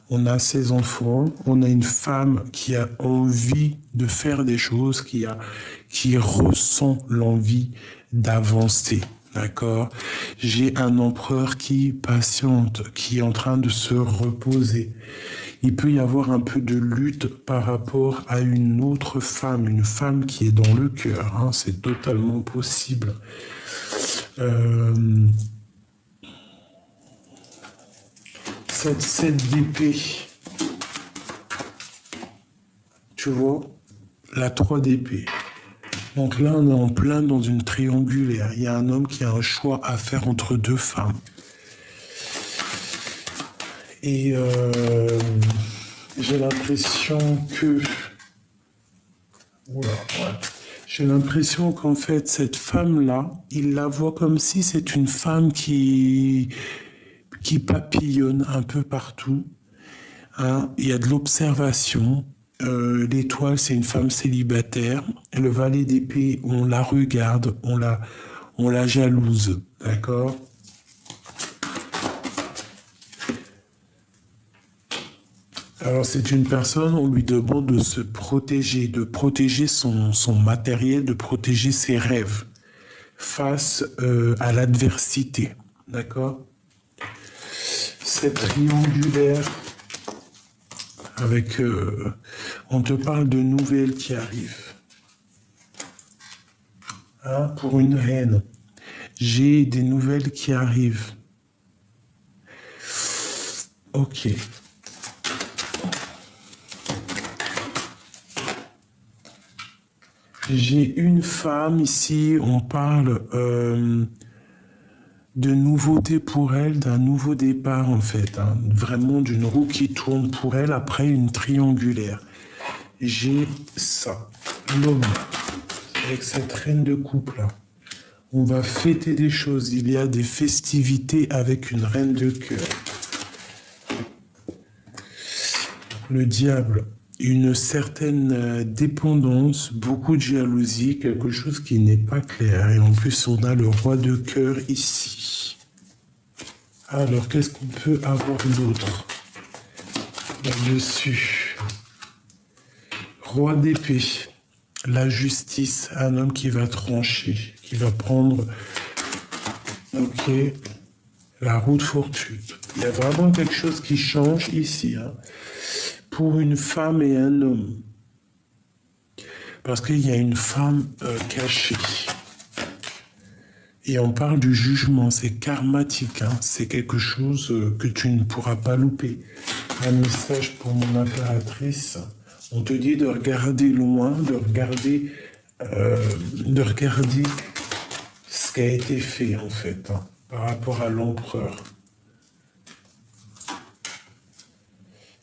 on a ses enfants, on a une femme qui a envie de faire des choses, qui ressent l'envie d'avancer. D'accord? J'ai un empereur qui patiente, qui est en train de se reposer. Il peut y avoir un peu de lutte par rapport à une autre femme, une femme qui est dans le cœur. Hein, c'est totalement possible. Cette 7 d'épée, tu vois, la 3 d'épée. Donc là, on est en plein dans une triangulaire. Il y a un homme qui a un choix à faire entre deux femmes. Et j'ai l'impression que... Oula, ouais. J'ai l'impression qu'en fait, cette femme-là, il la voit comme si c'est une femme qui papillonne un peu partout. Hein. Il y a de l'observation. L'étoile, c'est une femme célibataire. Le valet d'épée, on la regarde, on la jalouse, d'accord? Alors c'est une personne, on lui demande de se protéger, de protéger son matériel, de protéger ses rêves face à l'adversité, d'accord? C'est triangulaire. Avec, on te parle de nouvelles qui arrivent. Hein, pour une reine, j'ai des nouvelles qui arrivent. Ok. J'ai une femme ici, on parle de nouveauté pour elle, d'un nouveau départ en fait, hein, vraiment d'une roue qui tourne pour elle après une triangulaire. J'ai ça, l'homme, avec cette reine de coupe là. On va fêter des choses, il y a des festivités avec une reine de cœur. Le diable, une certaine dépendance, beaucoup de jalousie, quelque chose qui n'est pas clair. Et en plus, on a le roi de cœur ici. Alors, qu'est-ce qu'on peut avoir d'autre là-dessus? Roi d'épée, la justice, un homme qui va trancher, qui va prendre, ok, la roue de fortune. Il y a vraiment quelque chose qui change ici, hein, pour une femme et un homme. Parce qu'il y a une femme cachée. Et on parle du jugement, c'est karmatique, hein, c'est quelque chose que tu ne pourras pas louper. Un message pour mon impératrice. On te dit de regarder loin, de regarder ce qui a été fait en fait, hein, par rapport à l'empereur.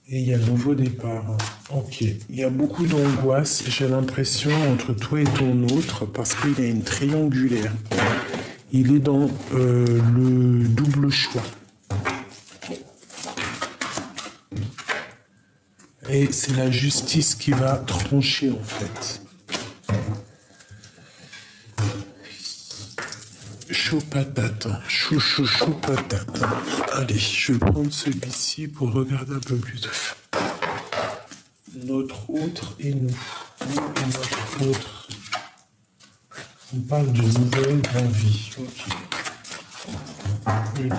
Et il y a un nouveau départ. Hein. Ok. Il y a beaucoup d'angoisse, j'ai l'impression, entre toi et ton autre, parce qu'il y a une triangulaire. Il est dans le double choix. Et c'est la justice qui va trancher, en fait. Chaud patate, chaud patate. Allez, je vais prendre celui-ci pour regarder un peu plus de feu. Notre autre et nous. Nous et notre autre. On parle de nouvelles envies. Ok. Le livre.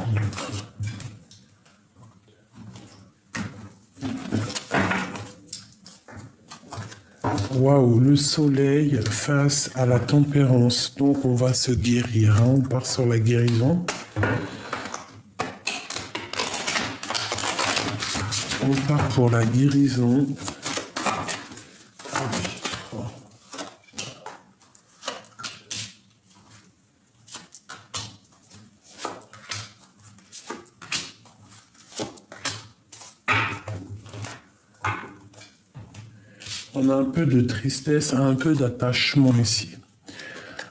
Waouh, le soleil face à la tempérance. Donc on va se guérir. Hein. On part sur la guérison. On part pour la guérison. On a un peu de tristesse, un peu d'attachement ici.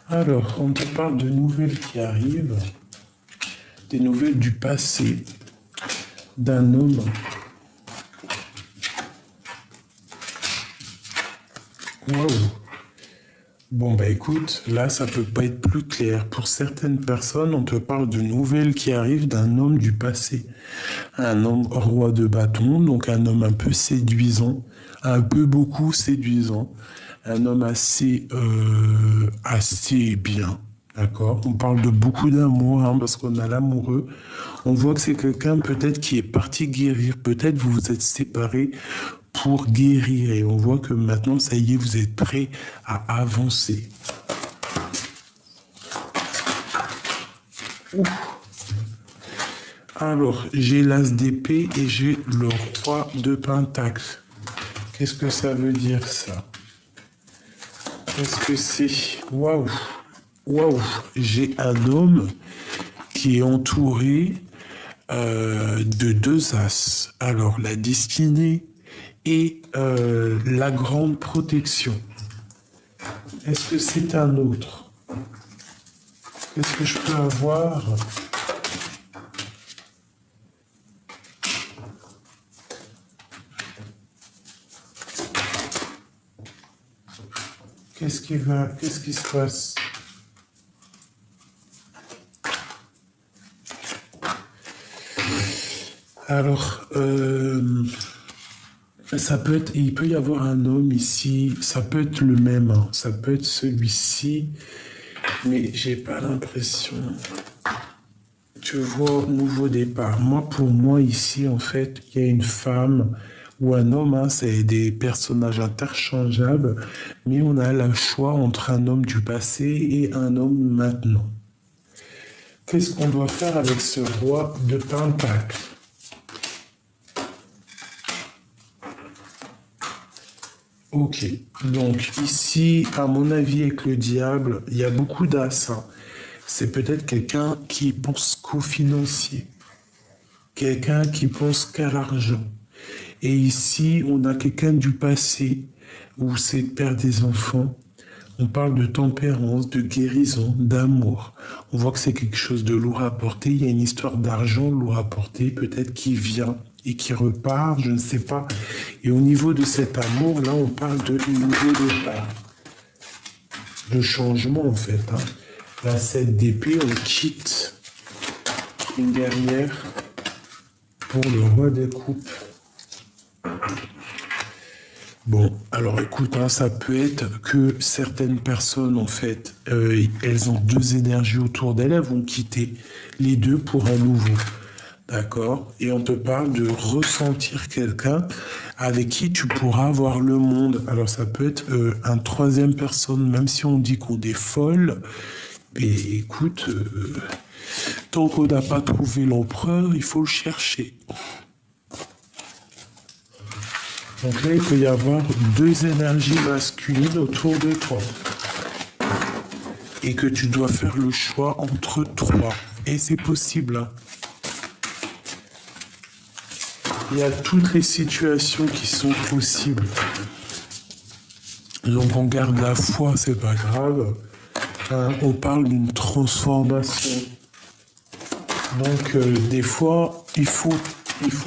Alors, on te parle de nouvelles qui arrivent, des nouvelles du passé, d'un homme. Waouh! Bon, bah écoute, là, ça peut pas être plus clair. Pour certaines personnes, on te parle de nouvelles qui arrivent d'un homme du passé. Un homme roi de bâton, donc un homme un peu séduisant, un peu beaucoup séduisant. Un homme assez bien, d'accord? On parle de beaucoup d'amour, hein, parce qu'on a l'amoureux. On voit que c'est quelqu'un peut-être qui est parti guérir. Peut-être vous vous êtes séparés pour guérir. Et on voit que maintenant, ça y est, vous êtes prêts à avancer. Ouf. Alors, j'ai l'as d'épée et j'ai le roi de pentacle. Qu'est-ce que ça veut dire, ça? Qu'est-ce que c'est? Waouh! Waouh! J'ai un homme qui est entouré de deux as. Alors, la destinée et la grande protection. Est-ce que c'est un autre? Qu'est-ce que je peux avoir? Qu'est-ce qui se passe? Alors, ça peut être, il peut y avoir un homme ici, ça peut être le même, hein, ça peut être celui-ci, mais j'ai pas l'impression. Tu vois, nouveau départ. Moi, pour moi, ici, en fait, il y a une femme ou un homme, hein, c'est des personnages interchangeables, mais on a le choix entre un homme du passé et un homme maintenant. Qu'est-ce qu'on doit faire avec ce roi de pentacle? Ok, donc ici, à mon avis, avec le diable, il y a beaucoup d'as. Hein. C'est peut-être quelqu'un qui pense qu'au financier, quelqu'un qui pense qu'à l'argent. Et ici, on a quelqu'un du passé, où c'est le père des enfants. On parle de tempérance, de guérison, d'amour. On voit que c'est quelque chose de lourd à porter. Il y a une histoire d'argent lourd à porter, peut-être qui vient et qui repart, je ne sais pas. Et au niveau de cet amour, là, on parle de nouveau départ. De changement, en fait. Hein. La 7 d'épée, on quitte une guerrière pour le roi des coupes. Bon, alors écoute, hein, ça peut être que certaines personnes, en fait, elles ont deux énergies autour d'elles, elles vont quitter les deux pour un nouveau. D'accord? Et on te parle de ressentir quelqu'un avec qui tu pourras voir le monde. Alors ça peut être un troisième personne, même si on dit qu'on est folle. Mais écoute, tant qu'on n'a pas trouvé l'empereur, il faut le chercher. Donc là, il peut y avoir deux énergies masculines autour de toi. Et que tu dois faire le choix entre trois. Et c'est possible. Hein. Il y a toutes les situations qui sont possibles. Donc on garde la foi, c'est pas grave. Hein, on parle d'une transformation. Donc des fois, il faut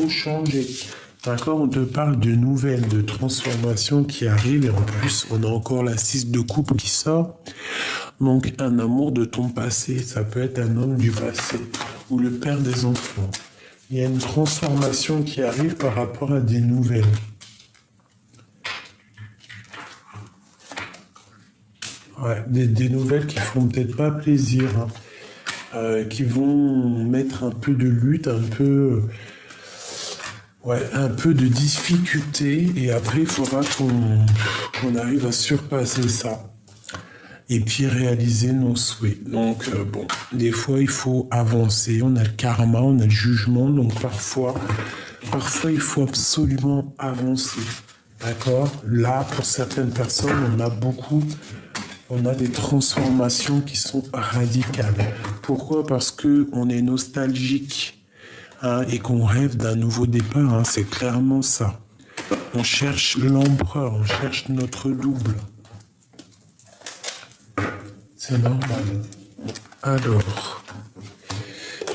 changer. D'accord, on te parle de nouvelles, de transformations qui arrivent et en plus, on a encore la 6 de coupe qui sort. Donc, un amour de ton passé, ça peut être un homme du passé ou le père des enfants. Il y a une transformation qui arrive par rapport à des nouvelles. Ouais, des nouvelles qui font peut-être pas plaisir, hein, qui vont mettre un peu de lutte, un peu de difficulté, et après il faudra qu'on arrive à surpasser ça et puis réaliser nos souhaits. Donc bon, des fois il faut avancer, on a le karma, on a le jugement, donc parfois il faut absolument avancer. D'accord? Là, pour certaines personnes, on a des transformations qui sont radicales. Pourquoi? Parce que on est nostalgique, hein, et qu'on rêve d'un nouveau départ. Hein, c'est clairement ça. On cherche l'empereur, on cherche notre double. C'est normal. Alors,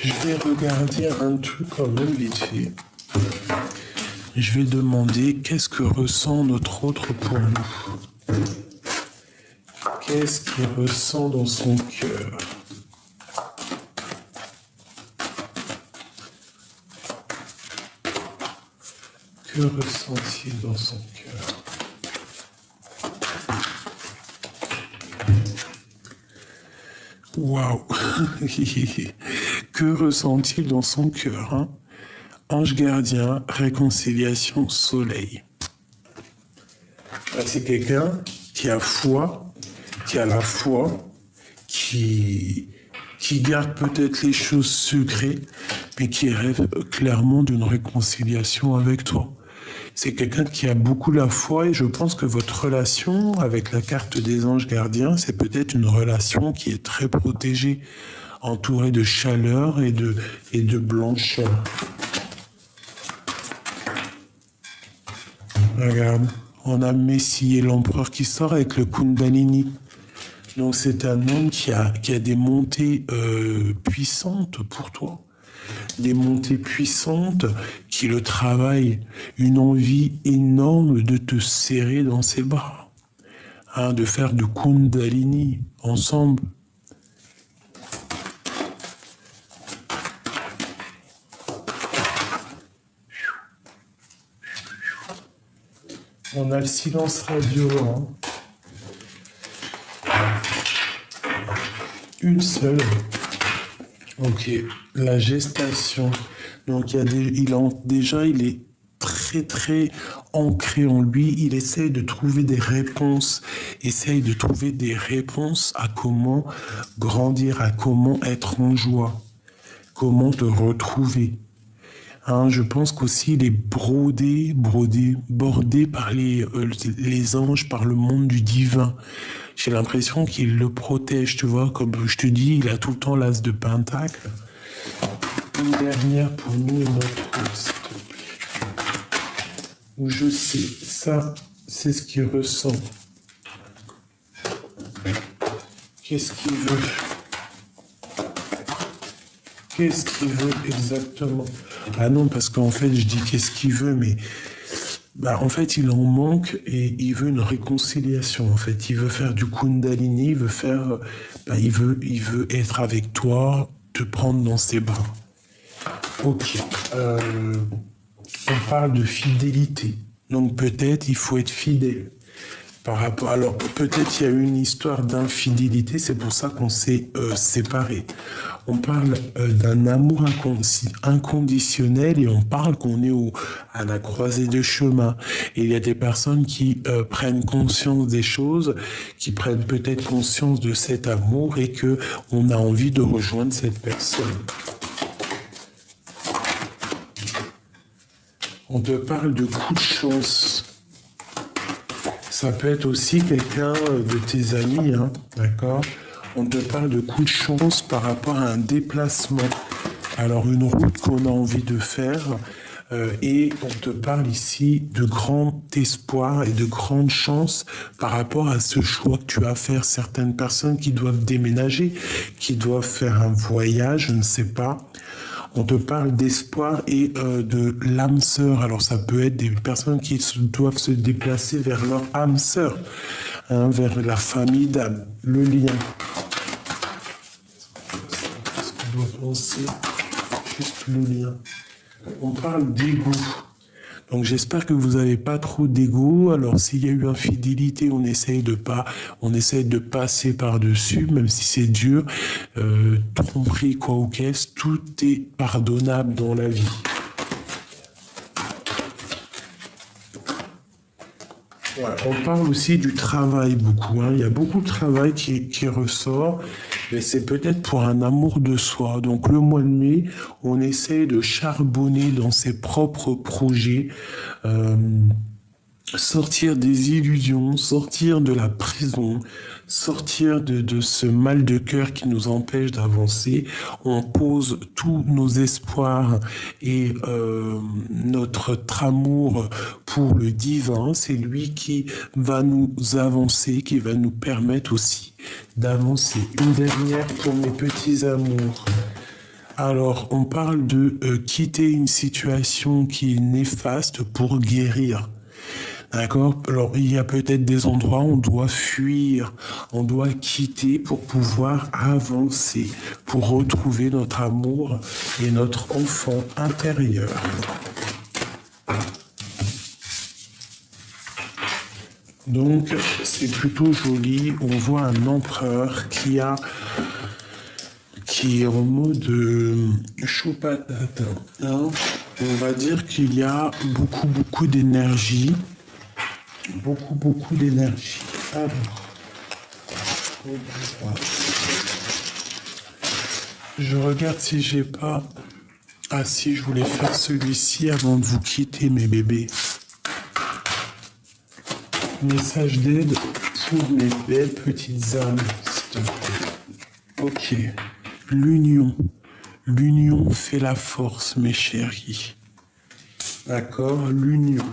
je vais regarder un truc quand même vite fait. Je vais demander qu'est-ce que ressent notre autre pour nous. Qu'est-ce qu'il ressent dans son cœur? Que ressent-il dans son cœur? Waouh! Que ressent-il dans son cœur, hein? Ange gardien, réconciliation, soleil. C'est quelqu'un qui a foi, qui a la foi, qui garde peut-être les choses secrètes, mais qui rêve clairement d'une réconciliation avec toi. C'est quelqu'un qui a beaucoup la foi et je pense que votre relation avec la carte des anges gardiens, c'est peut-être une relation qui est très protégée, entourée de chaleur et de blancheur. Regarde, on a Messie et l'empereur qui sort avec le Kundalini. Donc c'est un homme qui a des montées puissantes pour toi. Des montées puissantes qui le travaillent, une envie énorme de te serrer dans ses bras, hein, de faire du Kundalini ensemble. On a le silence radio, hein. Une seule. Ok, la gestation. Donc il est très très ancré en lui. Il essaye de trouver des réponses. À comment grandir, à comment être en joie, comment te retrouver. Hein, je pense qu'aussi il est bordé par les anges, par le monde du divin. J'ai l'impression qu'il le protège, tu vois, comme je te dis, il a tout le temps l'as de pentacle. Une dernière pour nous et notre s'il te plaît. Où je sais, ça, c'est ce qu'il ressent. Qu'est-ce qu'il veut? Qu'est-ce qu'il veut exactement? Ah non, parce qu'en fait, je dis qu'est-ce qu'il veut, mais en fait, il en manque et il veut une réconciliation. En fait, il veut faire du Kundalini, il veut être avec toi, te prendre dans ses bras. Ok. On parle de fidélité. Donc peut-être il faut être fidèle. Alors peut-être il y a eu une histoire d'infidélité, c'est pour ça qu'on s'est séparés. On parle d'un amour inconditionnel et on parle qu'on est à la croisée de chemin. Et il y a des personnes qui prennent conscience des choses, qui prennent peut-être conscience de cet amour et que on a envie de rejoindre cette personne. On te parle de coup de chance. Ça peut être aussi quelqu'un de tes amis, hein, d'accord? On te parle de coup de chance par rapport à un déplacement. Alors une route qu'on a envie de faire et on te parle ici de grand espoir et de grande chance par rapport à ce choix que tu as à faire. Certaines personnes qui doivent déménager, qui doivent faire un voyage, je ne sais pas. On te parle d'espoir et de l'âme sœur. Alors ça peut être des personnes qui doivent se déplacer vers leur âme sœur, hein, vers la famille d'âme, le lien. Qu'est-ce qu'on doit penser? Juste le lien. On parle d'ego. Donc j'espère que vous n'avez pas trop d'ego. Alors s'il y a eu infidélité, on essaye de passer par-dessus, même si c'est dur. Tromperie, quoi ou qu'est-ce, tout est pardonnable dans la vie. Ouais, on parle aussi du travail beaucoup, hein. Il y a beaucoup de travail qui ressort, mais c'est peut-être pour un amour de soi. Donc le mois de mai, on essaie de charbonner dans ses propres projets, sortir des illusions, sortir de la prison, sortir de ce mal de cœur qui nous empêche d'avancer. On pose tous nos espoirs et notre amour pour le divin. C'est lui qui va nous avancer, qui va nous permettre aussi d'avancer. Une dernière pour mes petits amours. Alors, on parle de quitter une situation qui est néfaste pour guérir. D'accord? Alors, il y a peut-être des endroits où on doit fuir, on doit quitter pour pouvoir avancer, pour retrouver notre amour et notre enfant intérieur. Donc, c'est plutôt joli. On voit un empereur qui est en mode chaud patate. Hein? On va dire qu'il y a beaucoup d'énergie. Beaucoup d'énergie. Alors, je regarde si j'ai pas... Ah si, je voulais faire celui-ci avant de vous quitter, mes bébés. Message d'aide pour mes belles petites âmes, s'il te plaît. Ok. L'union. L'union fait la force, mes chéris. D'accord? L'union.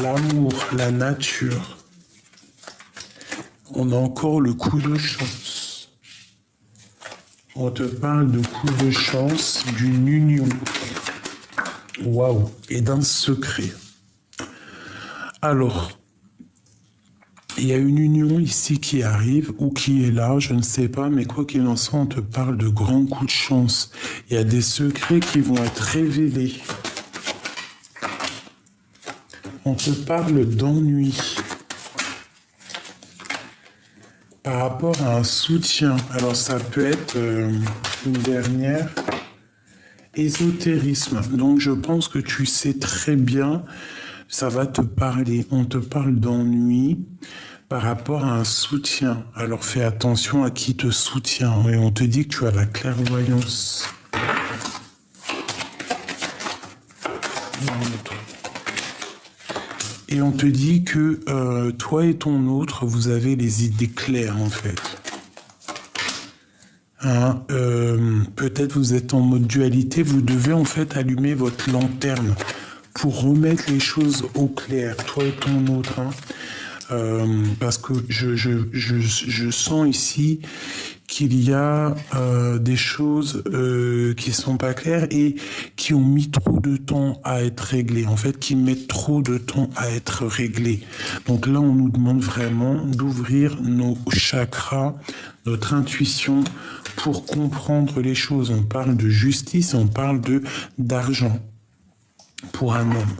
L'amour, la nature. On a encore le coup de chance. On te parle de coup de chance, d'une union. Waouh! Et d'un secret. Alors, il y a une union ici qui arrive ou qui est là, je ne sais pas, mais quoi qu'il en soit, on te parle de grands coups de chance. Il y a des secrets qui vont être révélés. On te parle d'ennui par rapport à un soutien. Alors ça peut être une dernière, ésotérisme. Donc je pense que tu sais très bien, ça va te parler. On te parle d'ennui par rapport à un soutien. Alors fais attention à qui te soutient. Et on te dit que tu as la clairvoyance. Et on te dit que toi et ton autre, vous avez les idées claires, en fait. Hein, peut-être vous êtes en mode dualité, vous devez en fait allumer votre lanterne pour remettre les choses au clair, toi et ton autre. Hein. Parce que je sens ici qu'il y a des choses qui sont pas claires et qui ont mis trop de temps à être réglées. En fait, qui mettent trop de temps à être réglées. Donc là, on nous demande vraiment d'ouvrir nos chakras, notre intuition pour comprendre les choses. On parle de justice, on parle d'argent pour un homme,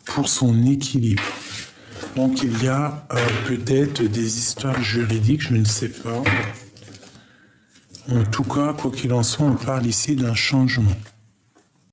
pour son équilibre. Donc il y a peut-être des histoires juridiques, je ne sais pas. En tout cas, quoi qu'il en soit, on parle ici d'un changement.